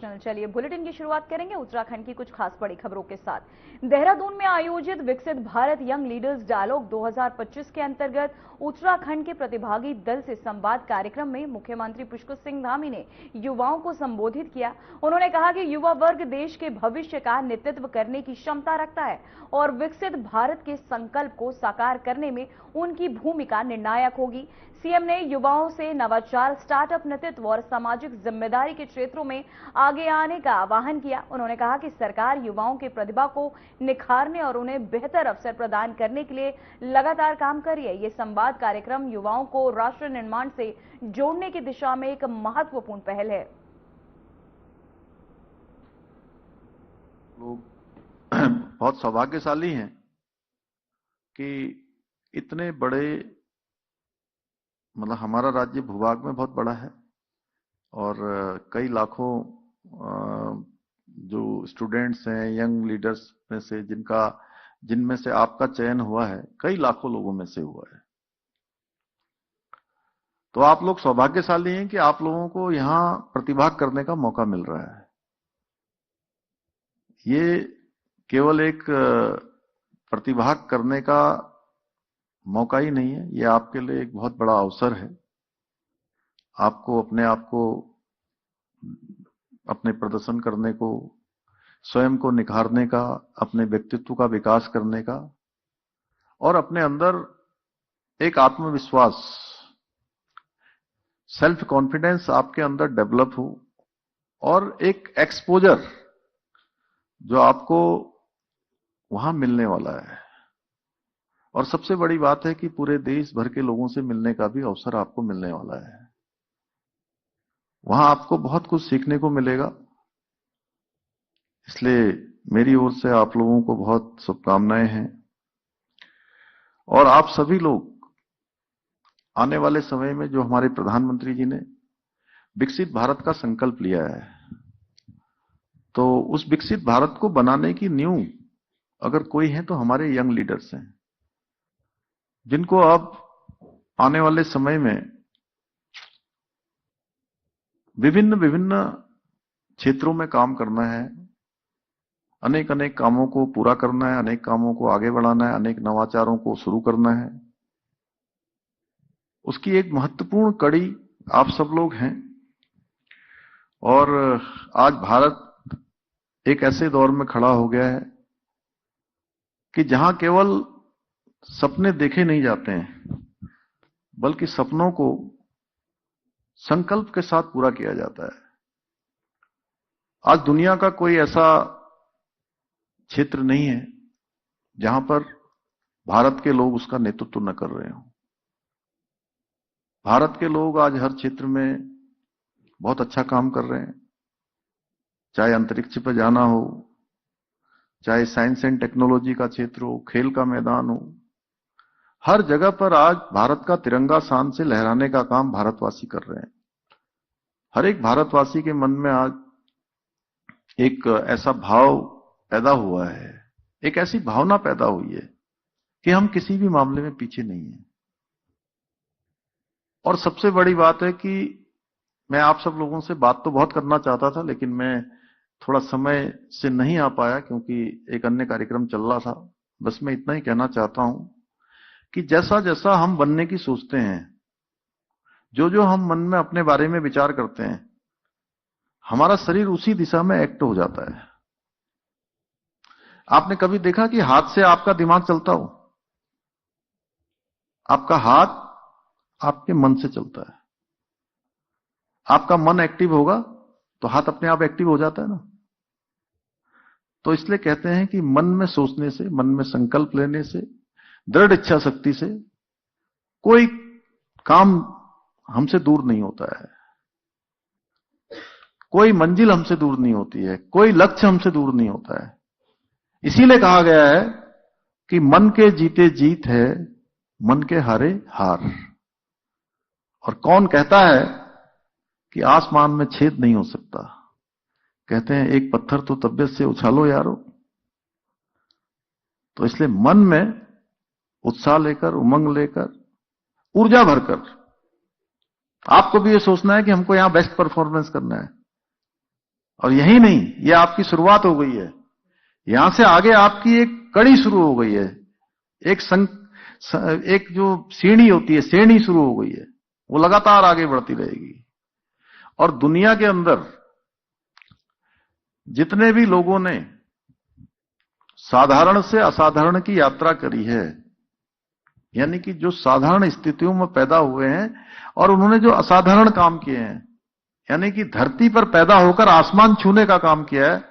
National. चलिए bulletin की शुरुआत करेंगे उत्तराखंड की कुछ खास बड़ी खबरों के साथ। देहरादून में आयोजित विकसित भारत यंग लीडर्स डायलॉग 2025 के अंतर्गत उत्तराखंड के प्रतिभागी दल से संवाद कार्यक्रम में मुख्यमंत्री पुष्कर सिंह धामी ने युवाओं को संबोधित किया। उन्होंने कहा कि युवा वर्ग देश के भविष्य का नेतृत्व करने की क्षमता रखता है और विकसित भारत के संकल्प को साकार करने में उनकी भूमिका निर्णायक होगी। सीएम ने युवाओं से नवाचार, स्टार्टअप, नेतृत्व और सामाजिक जिम्मेदारी के क्षेत्रों में आगे आने का आह्वान किया। उन्होंने कहा कि सरकार युवाओं की प्रतिभा को निखारने और उन्हें बेहतर अवसर प्रदान करने के लिए लगातार काम कर रही है। ये संवाद कार्यक्रम युवाओं को राष्ट्र निर्माण से जोड़ने की दिशा में एक महत्वपूर्ण पहल है। लोग बहुत सौभाग्यशाली हैं कि इतने बड़े, मतलब हमारा राज्य भूभाग में बहुत बड़ा है और कई लाखों जो स्टूडेंट्स हैं, यंग लीडर्स में से जिनमें से आपका चयन हुआ है, कई लाखों लोगों में से हुआ है। तो आप लोग सौभाग्यशाली हैं कि आप लोगों को यहां प्रतिभाग करने का मौका मिल रहा है। ये केवल एक प्रतिभाग करने का मौका ही नहीं है, ये आपके लिए एक बहुत बड़ा अवसर है। आपको अपने आप को, अपने प्रदर्शन करने को, स्वयं को निखारने का, अपने व्यक्तित्व का विकास करने का और अपने अंदर एक आत्मविश्वास, सेल्फ कॉन्फिडेंस आपके अंदर डेवलप हो और एक एक्सपोजर जो आपको वहां मिलने वाला है। और सबसे बड़ी बात है कि पूरे देश भर के लोगों से मिलने का भी अवसर आपको मिलने वाला है। वहां आपको बहुत कुछ सीखने को मिलेगा। इसलिए मेरी ओर से आप लोगों को बहुत शुभकामनाएं हैं और आप सभी लोग आने वाले समय में जो हमारे प्रधानमंत्री जी ने विकसित भारत का संकल्प लिया है, तो उस विकसित भारत को बनाने की नींव अगर कोई है तो हमारे यंग लीडर्स हैं, जिनको अब आने वाले समय में विभिन्न विभिन्न क्षेत्रों में काम करना है, अनेक अनेक कामों को पूरा करना है, अनेक कामों को आगे बढ़ाना है, अनेक नवाचारों को शुरू करना है। उसकी एक महत्वपूर्ण कड़ी आप सब लोग हैं। और आज भारत एक ऐसे दौर में खड़ा हो गया है कि जहां केवल सपने देखे नहीं जाते हैं, बल्कि सपनों को संकल्प के साथ पूरा किया जाता है। आज दुनिया का कोई ऐसा क्षेत्र नहीं है जहां पर भारत के लोग उसका नेतृत्व न कर रहे हों। भारत के लोग आज हर क्षेत्र में बहुत अच्छा काम कर रहे हैं, चाहे अंतरिक्ष पर जाना हो, चाहे साइंस एंड टेक्नोलॉजी का क्षेत्र हो, खेल का मैदान हो, हर जगह पर आज भारत का तिरंगा शान से लहराने का काम भारतवासी कर रहे हैं। हर एक भारतवासी के मन में आज एक ऐसा भाव पैदा हुआ है, एक ऐसी भावना पैदा हुई है कि हम किसी भी मामले में पीछे नहीं हैं। और सबसे बड़ी बात है कि मैं आप सब लोगों से बात तो बहुत करना चाहता था, लेकिन मैं थोड़ा समय से नहीं आ पाया क्योंकि एक अन्य कार्यक्रम चल रहा था। बस मैं इतना ही कहना चाहता हूं कि जैसा जैसा हम बनने की सोचते हैं, जो जो हम मन में अपने बारे में विचार करते हैं, हमारा शरीर उसी दिशा में एक्ट हो जाता है। आपने कभी देखा कि हाथ से आपका दिमाग चलता हो? आपका हाथ आपके मन से चलता है। आपका मन एक्टिव होगा तो हाथ अपने आप एक्टिव हो जाता है ना। तो इसलिए कहते हैं कि मन में सोचने से, मन में संकल्प लेने से, दृढ़ इच्छा शक्ति से कोई काम हमसे दूर नहीं होता है, कोई मंजिल हमसे दूर नहीं होती है, कोई लक्ष्य हमसे दूर नहीं होता है। इसीलिए कहा गया है कि मन के जीते जीत है, मन के हारे हार। और कौन कहता है कि आसमान में छेद नहीं हो सकता? कहते हैं एक पत्थर तो तबियत से उछालो यारो। तो इसलिए मन में उत्साह लेकर, उमंग लेकर, ऊर्जा भरकर आपको भी ये सोचना है कि हमको यहां बेस्ट परफॉर्मेंस करना है। और यही नहीं, ये आपकी शुरुआत हो गई है। यहां से आगे आपकी एक कड़ी शुरू हो गई है, एक जो सीढ़ी होती है, श्रेणी शुरू हो गई है, वो लगातार आगे बढ़ती रहेगी। और दुनिया के अंदर जितने भी लोगों ने साधारण से असाधारण की यात्रा करी है, यानी कि जो साधारण स्थितियों में पैदा हुए हैं और उन्होंने जो असाधारण काम किए हैं, यानी कि धरती पर पैदा होकर आसमान छूने का काम किया है,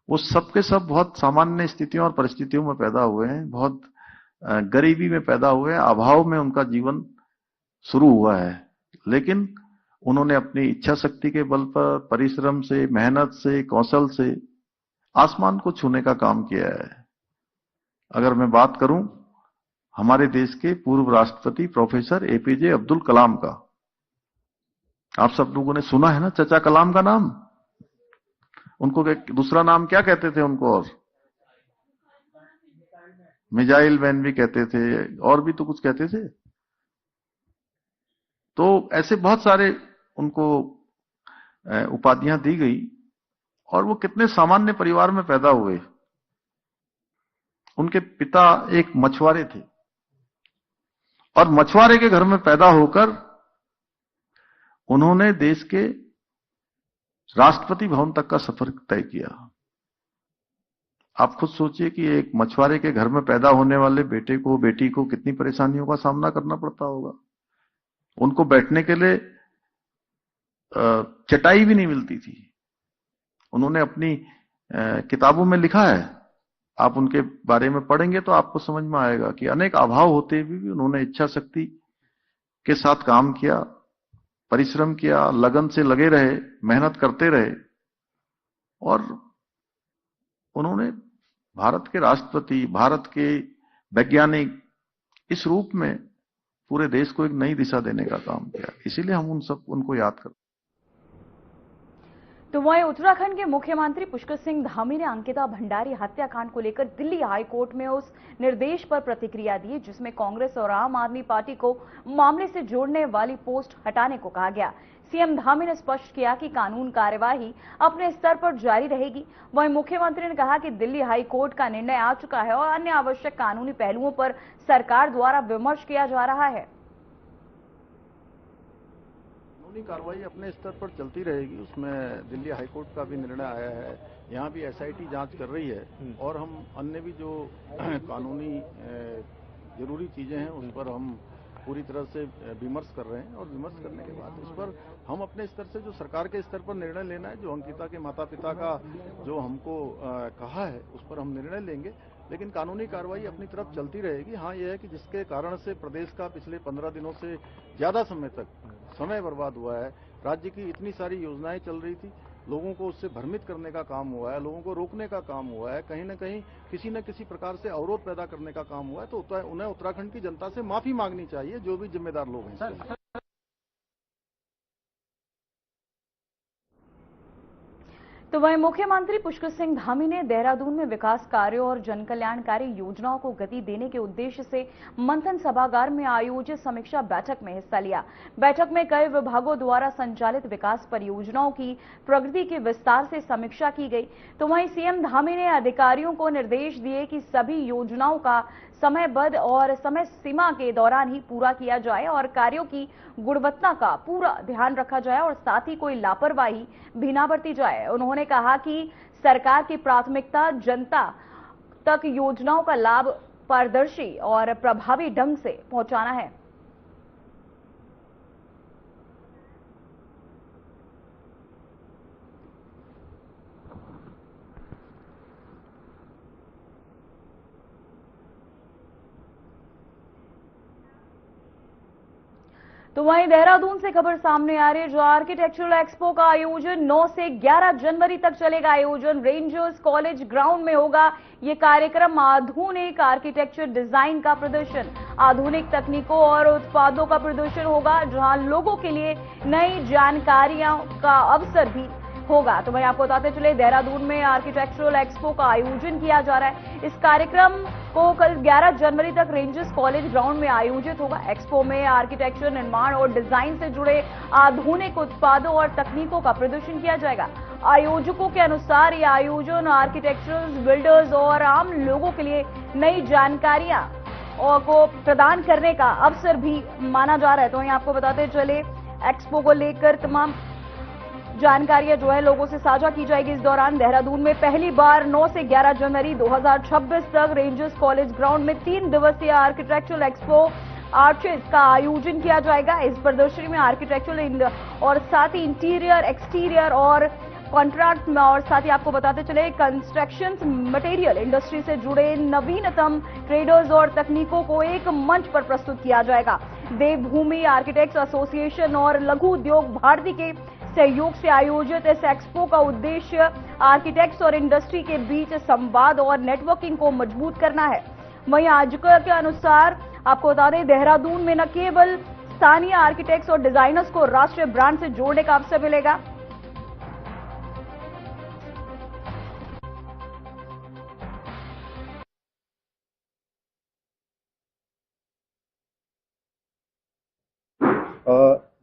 वो सब के सब बहुत सामान्य स्थितियों और परिस्थितियों में पैदा हुए हैं, बहुत गरीबी में पैदा हुए हैं, अभाव में उनका जीवन शुरू हुआ है। लेकिन उन्होंने अपनी इच्छा शक्ति के बल पर, परिश्रम से, मेहनत से, कौशल से आसमान को छूने का काम किया है। अगर मैं बात करूं हमारे देश के पूर्व राष्ट्रपति प्रोफेसर एपीजे अब्दुल कलाम का, आप सब लोगों ने सुना है ना चचा कलाम का नाम। उनको दूसरा नाम क्या कहते थे उनको? और मिसाइल मैन भी कहते थे, और भी तो कुछ कहते थे। तो ऐसे बहुत सारे उनको उपाधियां दी गई, और वो कितने सामान्य परिवार में पैदा हुए। उनके पिता एक मछुआरे थे, और मछुआरे के घर में पैदा होकर उन्होंने देश के राष्ट्रपति भवन तक का सफर तय किया। आप खुद सोचिए कि एक मछुआरे के घर में पैदा होने वाले बेटे को, बेटी को कितनी परेशानियों का सामना करना पड़ता होगा। उनको बैठने के लिए चटाई भी नहीं मिलती थी। उन्होंने अपनी किताबों में लिखा है, आप उनके बारे में पढ़ेंगे तो आपको समझ में आएगा कि अनेक अभाव होते हुए भी उन्होंने इच्छा शक्ति के साथ काम किया, परिश्रम किया, लगन से लगे रहे, मेहनत करते रहे, और उन्होंने भारत के राष्ट्रपति, भारत के वैज्ञानिक, इस रूप में पूरे देश को एक नई दिशा देने का काम किया। इसीलिए हम उनको याद करते हैं। तो वहीं उत्तराखंड के मुख्यमंत्री पुष्कर सिंह धामी ने अंकिता भंडारी हत्याकांड को लेकर दिल्ली हाईकोर्ट में उस निर्देश पर प्रतिक्रिया दी जिसमें कांग्रेस और आम आदमी पार्टी को मामले से जोड़ने वाली पोस्ट हटाने को कहा गया। सीएम धामी ने स्पष्ट किया कि कानून कार्यवाही अपने स्तर पर जारी रहेगी। वहीं मुख्यमंत्री ने कहा कि दिल्ली हाईकोर्ट का निर्णय आ चुका है और अन्य आवश्यक कानूनी पहलुओं पर सरकार द्वारा विमर्श किया जा रहा है। कानूनी कार्रवाई अपने स्तर पर चलती रहेगी, उसमें दिल्ली हाईकोर्ट का भी निर्णय आया है, यहाँ भी एसआईटी जांच कर रही है, और हम अन्य भी जो कानूनी जरूरी चीजें हैं उस पर हम पूरी तरह से विमर्श कर रहे हैं। और विमर्श करने के बाद उस पर हम अपने स्तर से जो सरकार के स्तर पर निर्णय लेना है, जो अंकिता के माता पिता का जो हमको कहा है उस पर हम निर्णय लेंगे। लेकिन कानूनी कार्रवाई अपनी तरफ चलती रहेगी। हाँ, यह है कि जिसके कारण से प्रदेश का पिछले 15 दिनों से ज्यादा समय तक समय बर्बाद हुआ है, राज्य की इतनी सारी योजनाएं चल रही थी, लोगों को उससे भ्रमित करने का काम हुआ है, लोगों को रोकने का काम हुआ है, कहीं न कहीं किसी न किसी प्रकार से अवरोध पैदा करने का काम हुआ है, तो उन्हें उत्तराखंड की जनता से माफी मांगनी चाहिए, जो भी जिम्मेदार लोग हैं। तो वहीं मुख्यमंत्री पुष्कर सिंह धामी ने देहरादून में विकास कार्यों और जनकल्याणकारी योजनाओं को गति देने के उद्देश्य से मंथन सभागार में आयोजित समीक्षा बैठक में हिस्सा लिया। बैठक में कई विभागों द्वारा संचालित विकास परियोजनाओं की प्रगति की विस्तार से समीक्षा की गई। तो वहीं सीएम धामी ने अधिकारियों को निर्देश दिए कि सभी योजनाओं का समयबद्ध और समय सीमा के दौरान ही पूरा किया जाए और कार्यों की गुणवत्ता का पूरा ध्यान रखा जाए और साथ ही कोई लापरवाही भी ना बरती जाए। उन्होंने कहा कि सरकार की प्राथमिकता जनता तक योजनाओं का लाभ पारदर्शी और प्रभावी ढंग से पहुंचाना है। तो वहीं देहरादून से खबर सामने आ रही है, जो आर्किटेक्चरल एक्सपो का आयोजन 9 से 11 जनवरी तक चलेगा। आयोजन रेंजर्स कॉलेज ग्राउंड में होगा। ये कार्यक्रम आधुनिक आर्किटेक्चर डिजाइन का प्रदर्शन, आधुनिक तकनीकों और उत्पादों का प्रदर्शन होगा, जहां लोगों के लिए नई जानकारियों का अवसर भी होगा। तो वहीं आपको बताते चले देहरादून में आर्किटेक्चरल एक्सपो का आयोजन किया जा रहा है। इस कार्यक्रम को कल 11 जनवरी तक रेंजर्स कॉलेज ग्राउंड में आयोजित होगा। एक्सपो में आर्किटेक्चर, निर्माण और डिजाइन से जुड़े आधुनिक उत्पादों और तकनीकों का प्रदर्शन किया जाएगा। आयोजकों के अनुसार यह आयोजन आर्किटेक्चरल्स, बिल्डर्स और आम लोगों के लिए नई जानकारियां और को प्रदान करने का अवसर भी माना जा रहा है। तो वहीं आपको बताते चले एक्सपो को लेकर तमाम जानकारियां जो है लोगों से साझा की जाएगी। इस दौरान देहरादून में पहली बार 9 से 11 जनवरी 2026 तक रेंजर्स कॉलेज ग्राउंड में 3 दिवसीय आर्किटेक्चरल एक्सपो आर्चेस का आयोजन किया जाएगा। इस प्रदर्शनी में आर्किटेक्चरल और साथ ही इंटीरियर, एक्सटीरियर और कॉन्ट्रैक्ट में और साथ ही आपको बताते चले कंस्ट्रक्शन मटेरियल इंडस्ट्री से जुड़े नवीनतम ट्रेडर्स और तकनीकों को एक मंच पर प्रस्तुत किया जाएगा। देवभूमि आर्किटेक्ट्स एसोसिएशन और लघु उद्योग भारती के सहयोग से आयोजित इस एक्सपो का उद्देश्य आर्किटेक्ट्स और इंडस्ट्री के बीच संवाद और नेटवर्किंग को मजबूत करना है। वहीं आयोजकों के अनुसार आपको बता दें देहरादून में न केवल स्थानीय आर्किटेक्ट्स और डिजाइनर्स को राष्ट्रीय ब्रांड से जोड़ने का अवसर मिलेगा,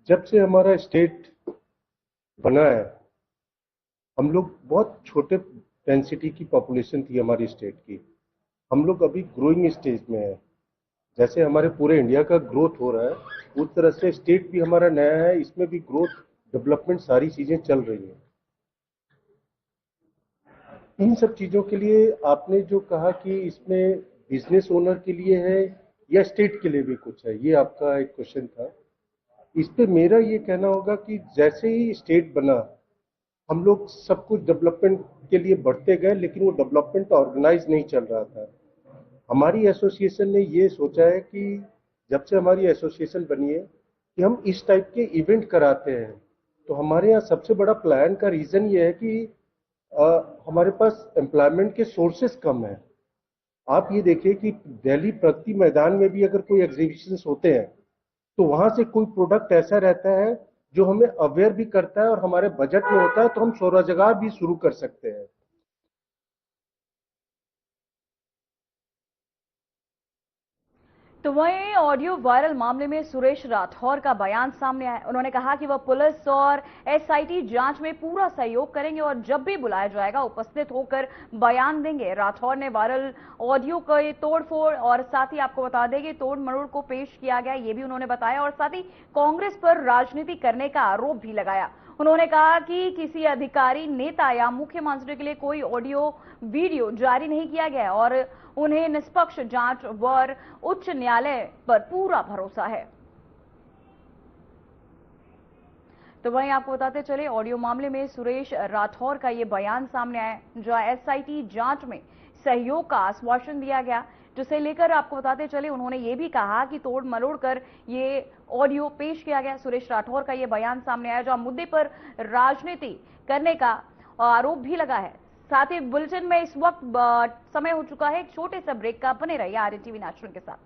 जब से हमारा स्टेट बना है, हम लोग बहुत छोटे डेंसिटी की पॉपुलेशन थी हमारी स्टेट की। हम लोग अभी ग्रोइंग स्टेज में है। जैसे हमारे पूरे इंडिया का ग्रोथ हो रहा है, उस तरह से स्टेट भी हमारा नया है, इसमें भी ग्रोथ, डेवलपमेंट, सारी चीजें चल रही हैं। इन सब चीजों के लिए आपने जो कहा कि इसमें बिजनेस ओनर के लिए है या स्टेट के लिए भी कुछ है, ये आपका एक क्वेश्चन था। इस पे मेरा ये कहना होगा कि जैसे ही स्टेट बना, हम लोग सब कुछ डेवलपमेंट के लिए बढ़ते गए, लेकिन वो डेवलपमेंट ऑर्गेनाइज नहीं चल रहा था। हमारी एसोसिएशन ने ये सोचा है कि जब से हमारी एसोसिएशन बनी है कि हम इस टाइप के इवेंट कराते हैं। तो हमारे यहाँ सबसे बड़ा प्लान का रीजन ये है कि हमारे पास एम्प्लॉयमेंट के सोर्सेस कम है। आप ये देखिए कि दिल्ली प्रगति मैदान में भी अगर कोई एग्जीबिशंस होते हैं तो वहां से कोई प्रोडक्ट ऐसा रहता है जो हमें अवेयर भी करता है और हमारे बजट में होता है, तो हम स्वरोजगार भी शुरू कर सकते हैं। तो वहीं ऑडियो वायरल मामले में सुरेश राठौर का बयान सामने आया। उन्होंने कहा कि वह पुलिस और एसआईटी जांच में पूरा सहयोग करेंगे और जब भी बुलाया जाएगा उपस्थित होकर बयान देंगे। राठौर ने वायरल ऑडियो के तोड़फोड़ और साथ ही आपको बता दें कि तोड़ मरोड़ को पेश किया गया, ये भी उन्होंने बताया और साथ ही कांग्रेस पर राजनीति करने का आरोप भी लगाया। उन्होंने कहा कि किसी अधिकारी, नेता या मुख्यमंत्री के लिए कोई ऑडियो वीडियो जारी नहीं किया गया और उन्हें निष्पक्ष जांच व उच्च न्यायालय पर पूरा भरोसा है। तो वहीं आपको बताते चले ऑडियो मामले में सुरेश राठौर का ये बयान सामने आया, जहां एसआईटी जांच में सहयोग का आश्वासन दिया गया, जिसे लेकर आपको बताते चले उन्होंने ये भी कहा कि तोड़ मरोड़ कर ये ऑडियो पेश किया गया। सुरेश राठौर का ये बयान सामने आया जहां मुद्दे पर राजनीति करने का आरोप भी लगा है। साथ ही बुलेटिन में इस वक्त समय हो चुका है एक छोटे से ब्रेक का। बने रहिए आरएनटीवी नेशनल के साथ।